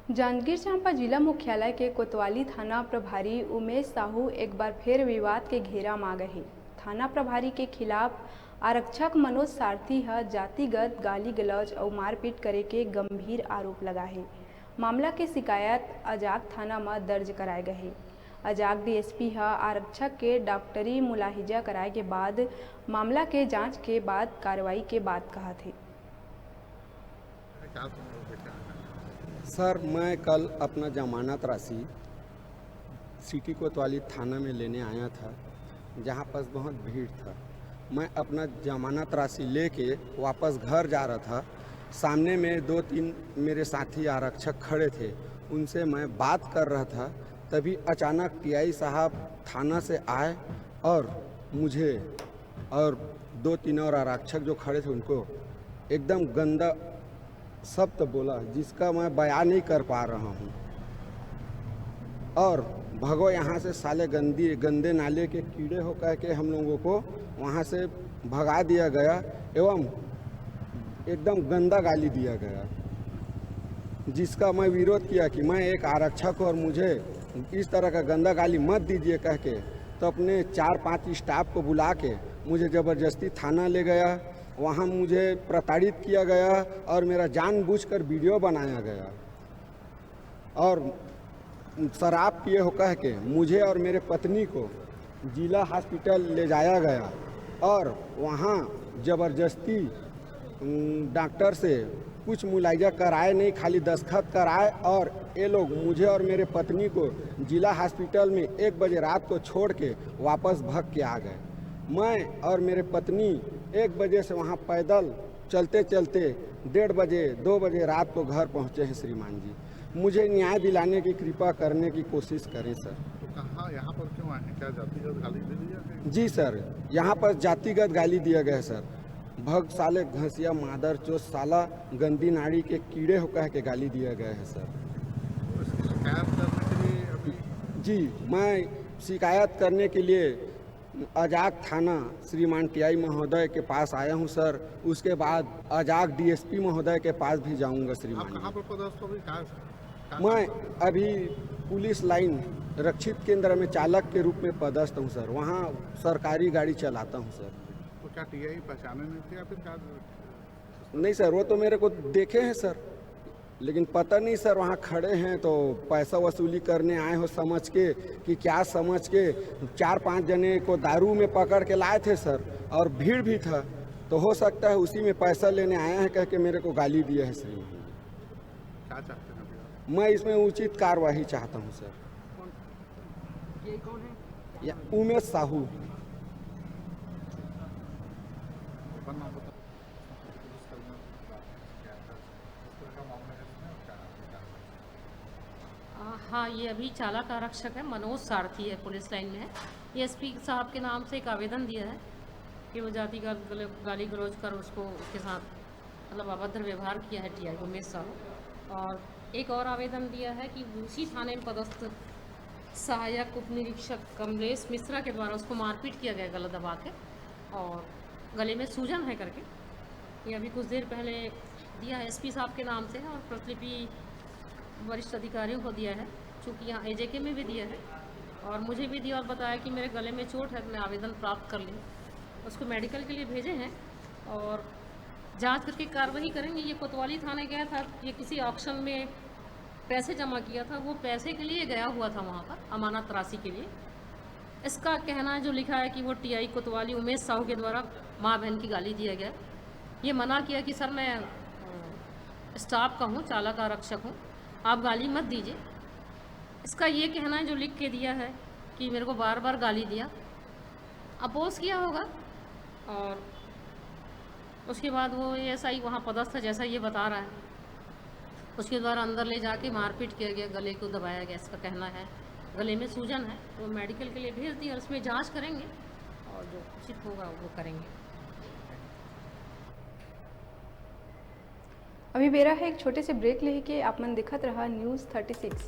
जांजगीर चांपा जिला मुख्यालय के कोतवाली थाना प्रभारी उमेश साहू एक बार फिर विवाद के घेरा में आ गए। थाना प्रभारी के खिलाफ आरक्षक मनोज सारथी जातिगत गाली गलौज और मारपीट करे के गंभीर आरोप लगा है। मामला के शिकायत अजाक थाना में दर्ज कराए गए। अजाक डीएसपी आरक्षक के डॉक्टरी मुलाहिजा कराए के बाद मामला के जांच के बाद कार्रवाई के बाद कहा थे। सर, मैं कल अपना जमानत राशि सिटी कोतवाली थाना में लेने आया था, जहाँ पर बहुत भीड़ था। मैं अपना जमानत राशि लेके वापस घर जा रहा था। सामने में 2-3 मेरे साथी आरक्षक खड़े थे, उनसे मैं बात कर रहा था। तभी अचानक टीआई साहब थाना से आए और मुझे और 2-3 और आरक्षक जो खड़े थे उनको एकदम गंदा शब्द बोला, जिसका मैं बयान नहीं कर पा रहा हूँ। और भगो यहाँ से साले गंदे नाले के कीड़े हो कह के हम लोगों को वहाँ से भगा दिया गया एवं एकदम गंदा गाली दिया गया, जिसका मैं विरोध किया कि मैं एक आरक्षक और मुझे इस तरह का गंदा गाली मत दीजिए कह के। तो अपने 4-5 स्टाफ को बुला के मुझे ज़बरदस्ती थाना ले गया। वहाँ मुझे प्रताड़ित किया गया और मेरा जानबूझकर वीडियो बनाया गया और शराब पिए हो कह के मुझे और मेरे पत्नी को जिला हॉस्पिटल ले जाया गया और वहाँ ज़बरदस्ती डॉक्टर से कुछ मुलायजा कराए नहीं, खाली दस्तखत कराए और ये लोग मुझे और मेरे पत्नी को जिला हॉस्पिटल में 1 बजे रात को छोड़ के वापस भाग के आ गए। मैं और मेरे पत्नी 1 बजे से वहाँ पैदल चलते चलते 1:30 बजे 2 बजे रात को घर पहुँचे हैं। श्रीमान जी, मुझे न्याय दिलाने की कृपा करने की कोशिश करें सर। तो कहाँ यहाँ पर क्यों आए हैं? क्या जातिगत गाली दे दी है? जी सर, यहाँ पर जातिगत गाली दिया गया सर। भग साले घसिया मादर चो साला गंदी नाड़ी के कीड़े हो कह के गाली दिया गया है सर। तो इसकी शिकायत करने के लिए अभी जी, मैं शिकायत करने के लिए अजाक थाना श्रीमान टीआई महोदय के पास आया हूं सर। उसके बाद अजाक डीएसपी महोदय के पास भी जाऊंगा श्रीमान। आप कहाँ पर पदस्थ हो? मैं अभी पुलिस लाइन रक्षित केंद्र में चालक के रूप में पदस्थ हूं सर। वहाँ सरकारी गाड़ी चलाता हूं सर। तो क्या टीआई पहचाने नहीं थे या फिर क्या? नहीं सर, वो तो मेरे को देखे हैं सर, लेकिन पता नहीं सर वहाँ खड़े हैं तो पैसा वसूली करने आए हो समझ के कि क्या समझ के 4-5 जने को दारू में पकड़ के लाए थे सर, और भीड़ भी था, तो हो सकता है उसी में पैसा लेने आया है कह के मेरे को गाली दिया है श्रीमान। क्या चाहते हैं अभी? मैं इसमें उचित कार्यवाही चाहता हूँ सर। ये कौन है? या उमेश साहू। हाँ, ये अभी चालक आरक्षक है, मनोज सारथी है, पुलिस लाइन में है। एसपी साहब के नाम से एक आवेदन दिया है कि वो जातिगत गाली गलौज कर उसको उसके साथ मतलब अभद्र व्यवहार किया है टीआई उमेश साहू। और एक और आवेदन दिया है कि उसी थाने में पदस्थ सहायक उप निरीक्षक कमलेश मिश्रा के द्वारा उसको मारपीट किया गया गला दबा के और गले में सूजन है करके। ये अभी कुछ देर पहले दिया है एसपी साहब के नाम से और प्रतिलिपि वरिष्ठ अधिकारियों को दिया है, चूँकि यहाँ एजेके में भी दिया है और मुझे भी दिया और बताया कि मेरे गले में चोट है तो मैं आवेदन प्राप्त कर लूँ। उसको मेडिकल के लिए भेजे हैं और जांच करके कार्रवाई करेंगे। ये कोतवाली थाने गया था, ये किसी ऑक्शन में पैसे जमा किया था, वो पैसे के लिए गया हुआ था वहाँ पर अमानत राशि के लिए। इसका कहना है जो लिखा है कि वो टीआई कोतवाली उमेश साहू के द्वारा माँ बहन की गाली दिया गया। ये मना किया कि सर मैं स्टाफ का हूँ, चालक आरक्षक हूँ, आप गाली मत दीजिए। इसका ये कहना है जो लिख के दिया है कि मेरे को बार बार गाली दिया, अपोज किया होगा और उसके बाद वो एएसआई वहाँ पदस्थ था जैसा ये बता रहा है, उसके द्वारा अंदर ले जाके मारपीट किया गया, गले को दबाया गया। इसका कहना है गले में सूजन है, तो मेडिकल के लिए भेज दिया और इसमें जांच करेंगे और जो उचित होगा वो करेंगे। अभी बेरा है एक छोटे से ब्रेक लेके आप मन दिखत रहा न्यूज़ 36।